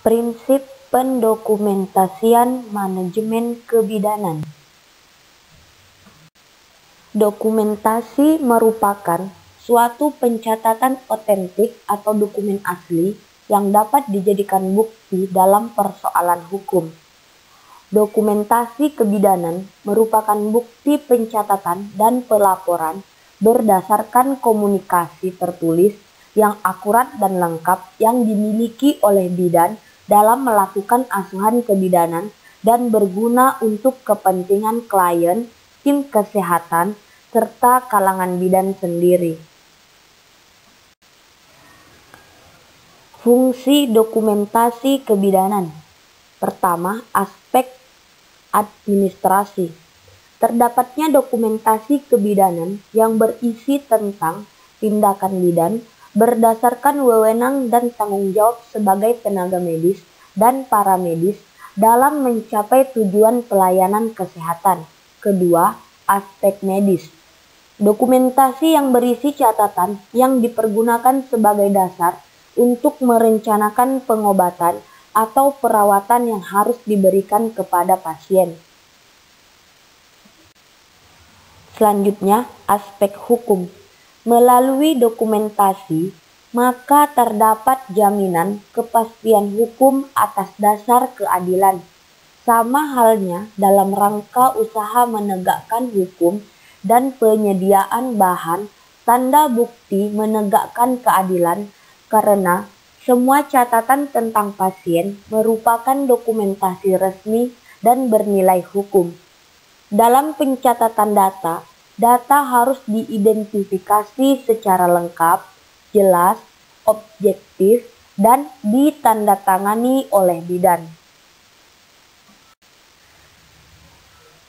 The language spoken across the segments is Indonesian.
Prinsip pendokumentasian manajemen kebidanan. Dokumentasi merupakan suatu pencatatan otentik atau dokumen asli yang dapat dijadikan bukti dalam persoalan hukum. Dokumentasi kebidanan merupakan bukti pencatatan dan pelaporan berdasarkan komunikasi tertulis yang akurat dan lengkap yang dimiliki oleh bidan dalam melakukan asuhan kebidanan dan berguna untuk kepentingan klien, tim kesehatan, serta kalangan bidan sendiri. Fungsi dokumentasi kebidanan. Pertama, aspek administrasi. Terdapatnya dokumentasi kebidanan yang berisi tentang tindakan bidan berdasarkan wewenang dan tanggung jawab sebagai tenaga medis dan paramedis dalam mencapai tujuan pelayanan kesehatan. Kedua, aspek medis. Dokumentasi yang berisi catatan yang dipergunakan sebagai dasar untuk merencanakan pengobatan atau perawatan yang harus diberikan kepada pasien. Selanjutnya, aspek hukum. Melalui dokumentasi, maka terdapat jaminan kepastian hukum atas dasar keadilan. Sama halnya dalam rangka usaha menegakkan hukum dan penyediaan bahan tanda bukti menegakkan keadilan, karena semua catatan tentang pasien merupakan dokumentasi resmi dan bernilai hukum. Dalam pencatatan data harus diidentifikasi secara lengkap, jelas, objektif, dan ditandatangani oleh bidan.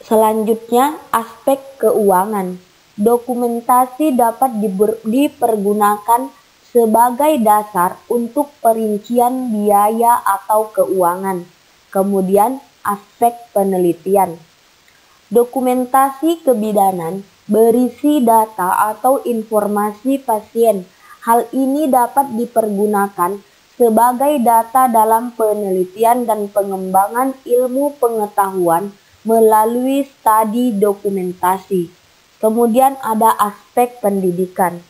Selanjutnya, aspek keuangan. Dokumentasi dapat dipergunakan sebagai dasar untuk perincian biaya atau keuangan. Kemudian, aspek penelitian. Dokumentasi kebidanan berisi data atau informasi pasien. Hal ini dapat dipergunakan sebagai data dalam penelitian dan pengembangan ilmu pengetahuan melalui studi dokumentasi. Kemudian ada aspek pendidikan.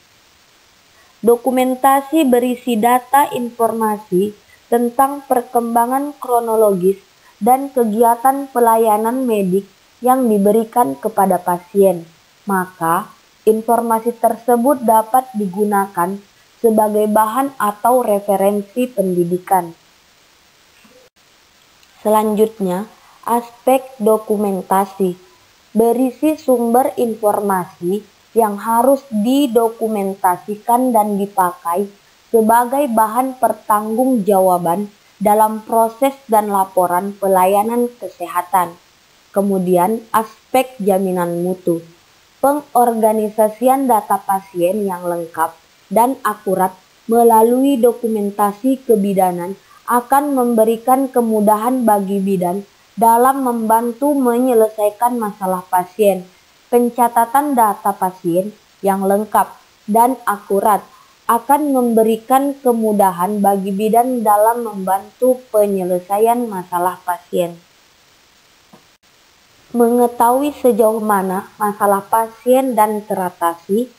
Dokumentasi berisi data informasi tentang perkembangan kronologis dan kegiatan pelayanan medik yang diberikan kepada pasien, maka informasi tersebut dapat digunakan sebagai bahan atau referensi pendidikan. Selanjutnya, aspek dokumentasi berisi sumber informasi yang harus didokumentasikan dan dipakai sebagai bahan pertanggungjawaban dalam proses dan laporan pelayanan kesehatan. Kemudian, aspek jaminan mutu. Pengorganisasian data pasien yang lengkap dan akurat melalui dokumentasi kebidanan akan memberikan kemudahan bagi bidan dalam membantu menyelesaikan masalah pasien. Pencatatan data pasien yang lengkap dan akurat akan memberikan kemudahan bagi bidan dalam membantu penyelesaian masalah pasien. Mengetahui sejauh mana masalah pasien dan teratasi,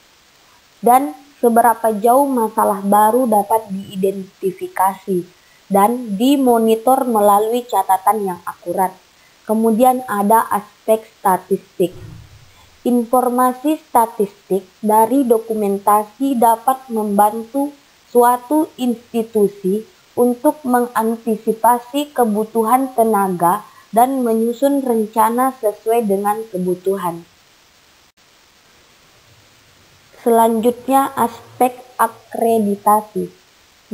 dan seberapa jauh masalah baru dapat diidentifikasi dan dimonitor melalui catatan yang akurat. Kemudian ada aspek statistik. Informasi statistik dari dokumentasi dapat membantu suatu institusi untuk mengantisipasi kebutuhan tenaga dan menyusun rencana sesuai dengan kebutuhan. Selanjutnya, aspek akreditasi.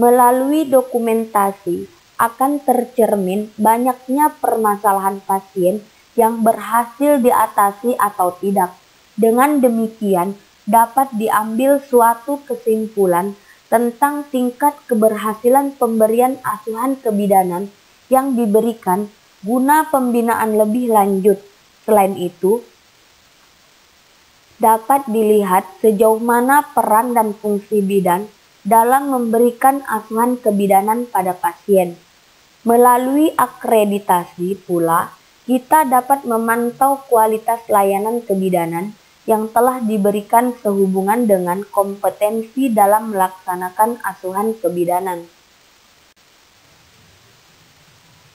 Melalui dokumentasi akan tercermin banyaknya permasalahan pasien yang berhasil diatasi atau tidak. Dengan demikian, dapat diambil suatu kesimpulan tentang tingkat keberhasilan pemberian asuhan kebidanan yang diberikan guna pembinaan lebih lanjut. Selain itu, dapat dilihat sejauh mana peran dan fungsi bidan dalam memberikan asuhan kebidanan pada pasien. Melalui akreditasi pula, kita dapat memantau kualitas layanan kebidanan yang telah diberikan sehubungan dengan kompetensi dalam melaksanakan asuhan kebidanan.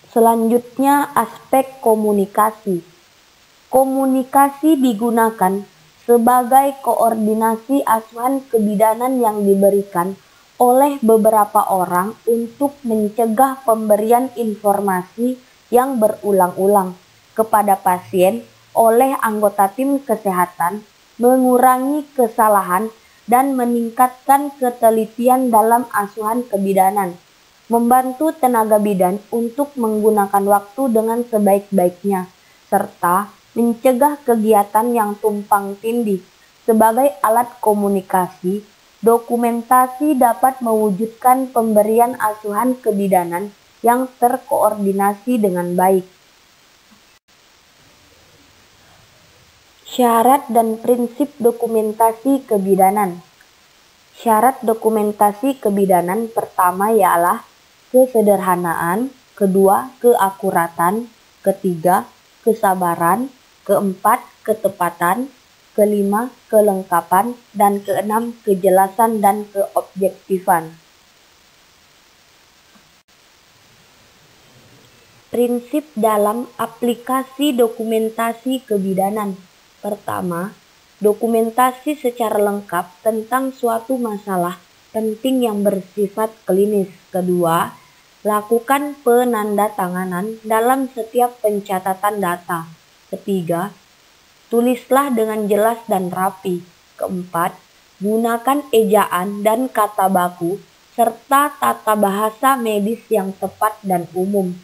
Selanjutnya, aspek komunikasi. Komunikasi digunakan sebagai koordinasi asuhan kebidanan yang diberikan oleh beberapa orang untuk mencegah pemberian informasi yang berulang-ulang kepada pasien oleh anggota tim kesehatan, mengurangi kesalahan, dan meningkatkan ketelitian dalam asuhan kebidanan, membantu tenaga bidan untuk menggunakan waktu dengan sebaik-baiknya, serta mencegah kegiatan yang tumpang tindih. Sebagai alat komunikasi, dokumentasi dapat mewujudkan pemberian asuhan kebidanan yang terkoordinasi dengan baik. Syarat dan prinsip dokumentasi kebidanan. Syarat dokumentasi kebidanan pertama ialah kesederhanaan, kedua keakuratan, ketiga kesabaran, keempat ketepatan, kelima kelengkapan, dan keenam kejelasan dan keobjektifan. Prinsip dalam aplikasi dokumentasi kebidanan. Pertama, dokumentasi secara lengkap tentang suatu masalah penting yang bersifat klinis. Kedua, lakukan penandatanganan dalam setiap pencatatan data. Ketiga, tulislah dengan jelas dan rapi. Keempat, gunakan ejaan dan kata baku serta tata bahasa medis yang tepat dan umum.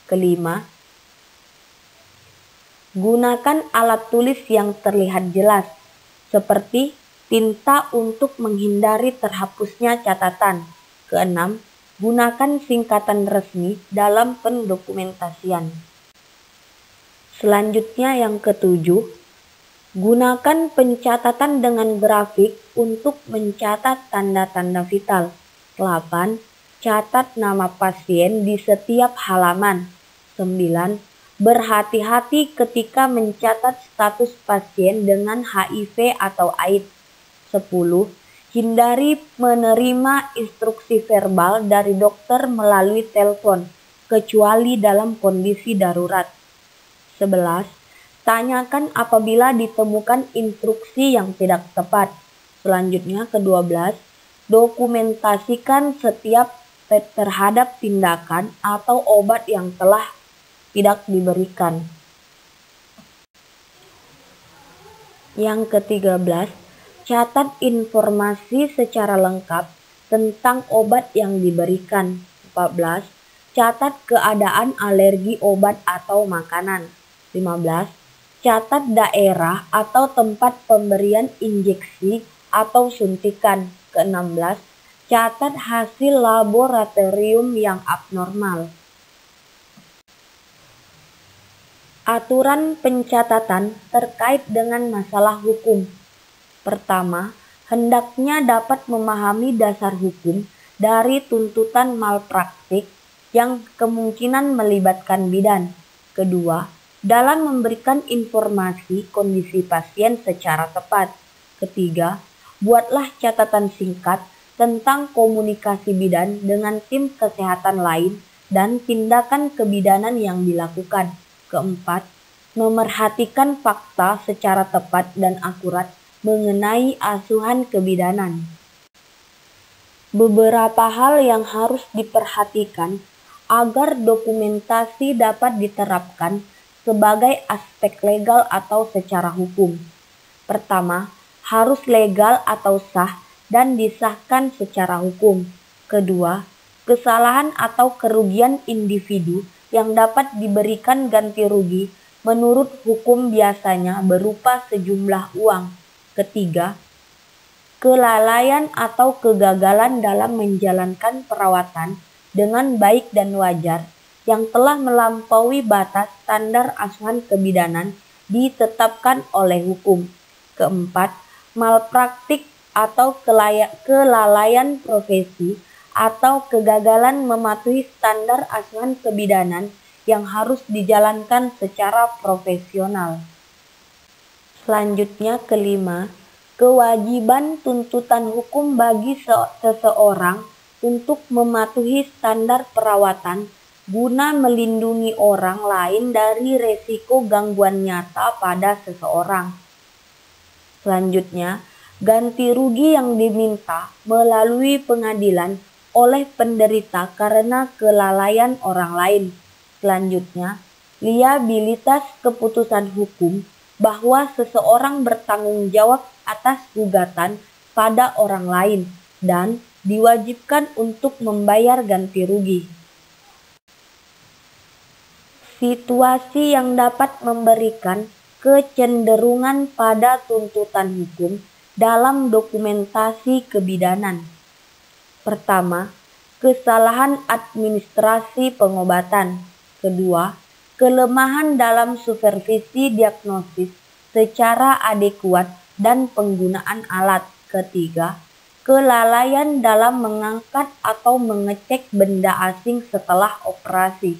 Kelima, gunakan alat tulis yang terlihat jelas, seperti tinta untuk menghindari terhapusnya catatan. Keenam, gunakan singkatan resmi dalam pendokumentasian. Selanjutnya yang ketujuh, gunakan pencatatan dengan grafik untuk mencatat tanda-tanda vital. 8. Catat nama pasien di setiap halaman. 9. Berhati-hati ketika mencatat status pasien dengan HIV atau AIDS. 10. Hindari menerima instruksi verbal dari dokter melalui telepon, kecuali dalam kondisi darurat. 11. Tanyakan apabila ditemukan instruksi yang tidak tepat. Selanjutnya ke-12, dokumentasikan setiap terhadap tindakan atau obat yang telah tidak diberikan. Yang ke-13, catat informasi secara lengkap tentang obat yang diberikan. 14. Catat keadaan alergi obat atau makanan. 15. Catat daerah atau tempat pemberian injeksi atau suntikan. Ke-16, catat hasil laboratorium yang abnormal. Aturan pencatatan terkait dengan masalah hukum. Pertama, hendaknya dapat memahami dasar hukum dari tuntutan malpraktik yang kemungkinan melibatkan bidan. Kedua, dalam memberikan informasi kondisi pasien secara tepat. Ketiga, buatlah catatan singkat tentang komunikasi bidan dengan tim kesehatan lain dan tindakan kebidanan yang dilakukan. Keempat, memerhatikan fakta secara tepat dan akurat mengenai asuhan kebidanan. Beberapa hal yang harus diperhatikan agar dokumentasi dapat diterapkan sebagai aspek legal atau secara hukum. Pertama, harus legal atau sah dan disahkan secara hukum. Kedua, kesalahan atau kerugian individu yang dapat diberikan ganti rugi menurut hukum biasanya berupa sejumlah uang. Ketiga, kelalaian atau kegagalan dalam menjalankan perawatan dengan baik dan wajar yang telah melampaui batas standar asuhan kebidanan ditetapkan oleh hukum. Keempat, malpraktik atau kelalaian profesi atau kegagalan mematuhi standar asuhan kebidanan yang harus dijalankan secara profesional. Selanjutnya kelima, kewajiban tuntutan hukum bagi seseorang untuk mematuhi standar perawatan guna melindungi orang lain dari resiko gangguan nyata pada seseorang. Selanjutnya, ganti rugi yang diminta melalui pengadilan oleh penderita karena kelalaian orang lain. Selanjutnya, liabilitas keputusan hukum bahwa seseorang bertanggung jawab atas gugatan pada orang lain dan diwajibkan untuk membayar ganti rugi. Situasi yang dapat memberikan kecenderungan pada tuntutan hukum dalam dokumentasi kebidanan. Pertama, kesalahan administrasi pengobatan. Kedua, kelemahan dalam supervisi diagnosis secara adekuat dan penggunaan alat. Ketiga, kelalaian dalam mengangkat atau mengecek benda asing setelah operasi.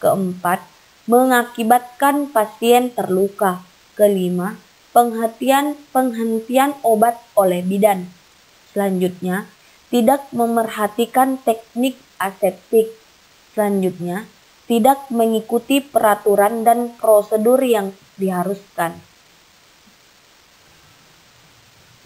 Keempat, mengakibatkan pasien terluka. Kelima, penghentian obat oleh bidan. Selanjutnya, tidak memerhatikan teknik aseptik. Selanjutnya, tidak mengikuti peraturan dan prosedur yang diharuskan.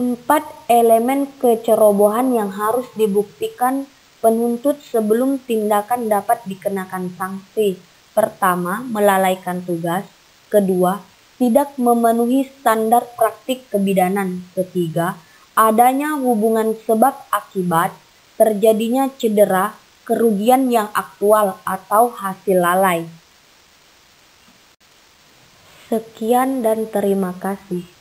4 elemen kecerobohan yang harus dibuktikan penuntut sebelum tindakan dapat dikenakan sanksi. Pertama, melalaikan tugas. Kedua, tidak memenuhi standar praktik kebidanan. Ketiga, adanya hubungan sebab akibat, terjadinya cedera, kerugian yang aktual atau hasil lalai. Sekian dan terima kasih.